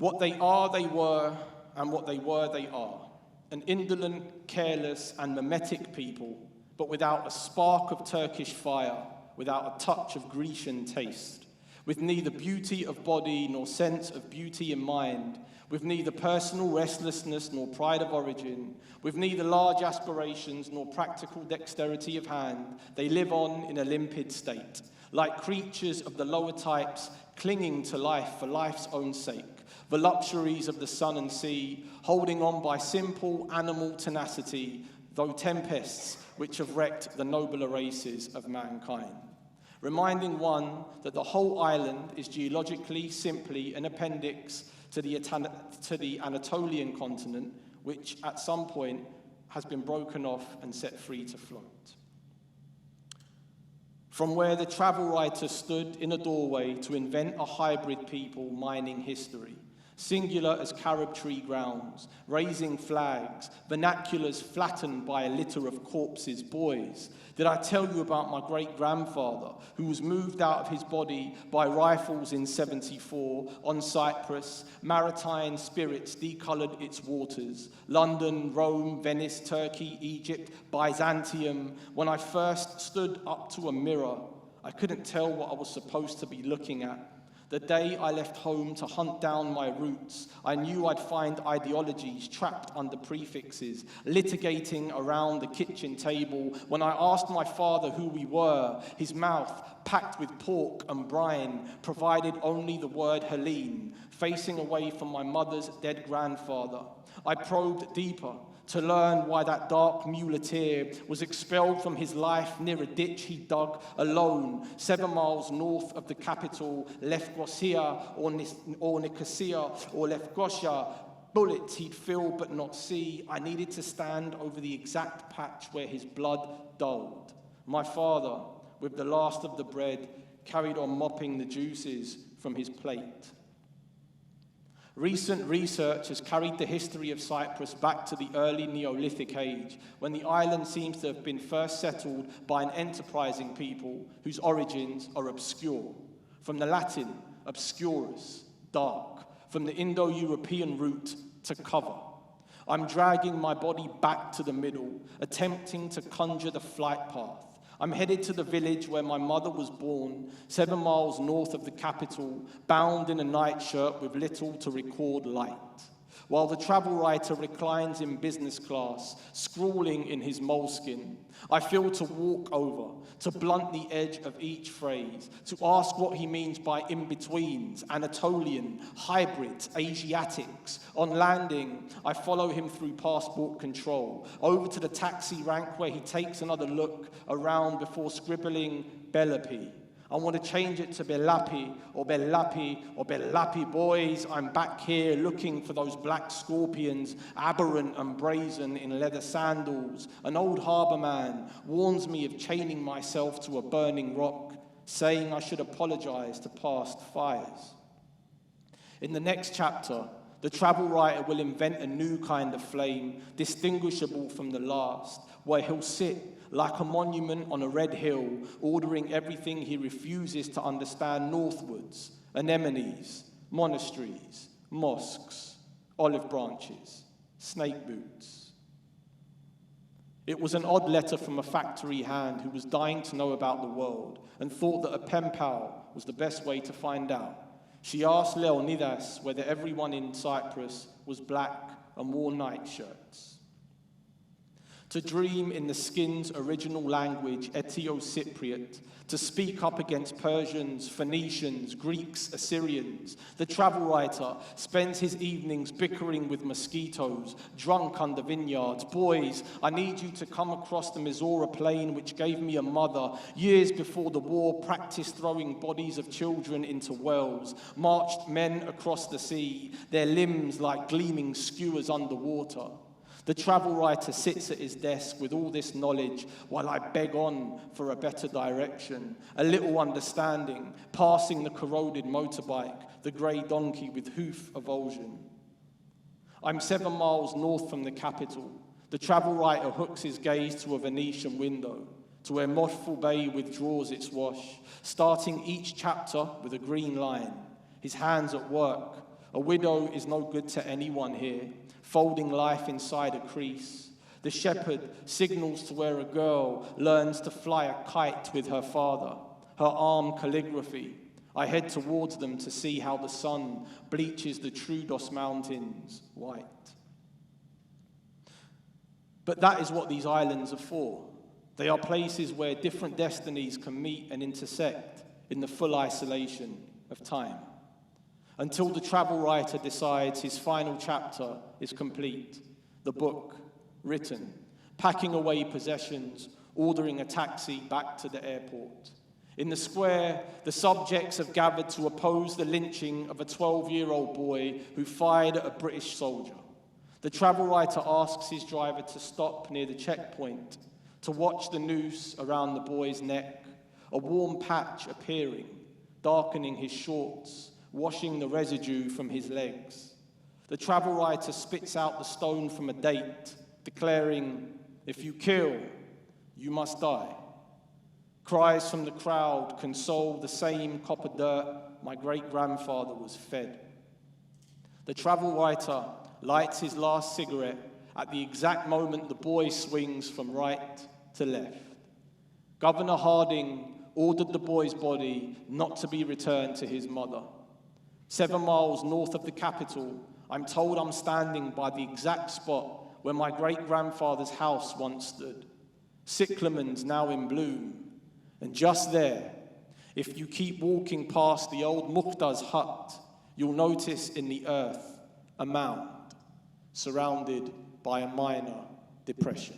What they are, they were, and what they were, they are. An indolent, careless, and mimetic people, but without a spark of Turkish fire, without a touch of Grecian taste, with neither beauty of body nor sense of beauty in mind, with neither personal restlessness nor pride of origin, with neither large aspirations nor practical dexterity of hand, they live on in a limpid state, like creatures of the lower types clinging to life for life's own sake, the luxuries of the sun and sea, holding on by simple animal tenacity, though tempests which have wrecked the nobler races of mankind. Reminding one that the whole island is geologically simply an appendix to the Anatolian continent, which at some point has been broken off and set free to float. From where the travel writer stood in a doorway to invent a hybrid people mining history, singular as carob tree grounds, raising flags, vernaculars flattened by a litter of corpses, boys. Did I tell you about my great-grandfather, who was moved out of his body by rifles in 74, on Cyprus, maritime spirits decolored its waters, London, Rome, Venice, Turkey, Egypt, Byzantium. When I first stood up to a mirror, I couldn't tell what I was supposed to be looking at. The day I left home to hunt down my roots, I knew I'd find ideologies trapped under prefixes, litigating around the kitchen table. When I asked my father who we were, his mouth, packed with pork and brine, provided only the word Helene, facing away from my mother's dead grandfather. I probed deeper, to learn why that dark muleteer was expelled from his life near a ditch he dug alone, 7 miles north of the capital, Lefkosia or Nicosia or Lefkosia. Bullets he'd feel but not see. I needed to stand over the exact patch where his blood dulled. My father, with the last of the bread, carried on mopping the juices from his plate. Recent research has carried the history of Cyprus back to the early Neolithic age, when the island seems to have been first settled by an enterprising people whose origins are obscure. From the Latin, obscurus, dark, from the Indo-European root, to cover. I'm dragging my body back to the middle, attempting to conjure the flight path. I'm headed to the village where my mother was born, 7 miles north of the capital, bound in a nightshirt with little to record light. While the travel writer reclines in business class, scrawling in his moleskin, I feel to walk over, to blunt the edge of each phrase, to ask what he means by in-betweens, Anatolian, hybrids, Asiatics. On landing, I follow him through passport control, over to the taxi rank where he takes another look around before scribbling Belapi. I want to change it to Belapi or Belapi or Belapi. Boys, I'm back here looking for those black scorpions, aberrant and brazen in leather sandals. An old harbour man warns me of chaining myself to a burning rock, saying I should apologize to past fires. In the next chapter, the travel writer will invent a new kind of flame, distinguishable from the last, where he'll sit like a monument on a red hill, ordering everything he refuses to understand northwards: anemones, monasteries, mosques, olive branches, snake boots. It was an odd letter from a factory hand who was dying to know about the world and thought that a pen pal was the best way to find out. She asked Leonidas whether everyone in Cyprus was black and wore nightshirts. To dream in the skin's original language, Etio-Cypriot, to speak up against Persians, Phoenicians, Greeks, Assyrians. The travel writer spends his evenings bickering with mosquitoes, drunk under vineyards. Boys, I need you to come across the Mizora plain which gave me a mother. Years before the war, practiced throwing bodies of children into wells, marched men across the sea, their limbs like gleaming skewers underwater. The travel writer sits at his desk with all this knowledge while I beg on for a better direction, a little understanding, passing the corroded motorbike, the grey donkey with hoof avulsion. I'm 7 miles north from the capital. The travel writer hooks his gaze to a Venetian window, to where Moshful Bay withdraws its wash, starting each chapter with a green line, his hands at work, A widow is no good to anyone here, folding life inside a crease. The shepherd signals to where a girl learns to fly a kite with her father, her arm calligraphy. I head towards them to see how the sun bleaches the Troodos Mountains white. But that is what these islands are for. They are places where different destinies can meet and intersect in the full isolation of time, until the travel writer decides his final chapter is complete, the book written, packing away possessions, ordering a taxi back to the airport. In the square, the subjects have gathered to oppose the lynching of a 12-year-old boy who fired at a British soldier. The travel writer asks his driver to stop near the checkpoint, to watch the noose around the boy's neck, a warm patch appearing, darkening his shorts, washing the residue from his legs. The travel writer spits out the stone from a date, declaring, "If you kill, you must die." Cries from the crowd console the same copper dirt my great-grandfather was fed. The travel writer lights his last cigarette at the exact moment the boy swings from right to left. Governor Harding ordered the boy's body not to be returned to his mother. 7 miles north of the capital, I'm told I'm standing by the exact spot where my great-grandfather's house once stood. Cyclamens now in bloom. And just there, if you keep walking past the old Mukhtar's hut, you'll notice in the earth a mound surrounded by a minor depression.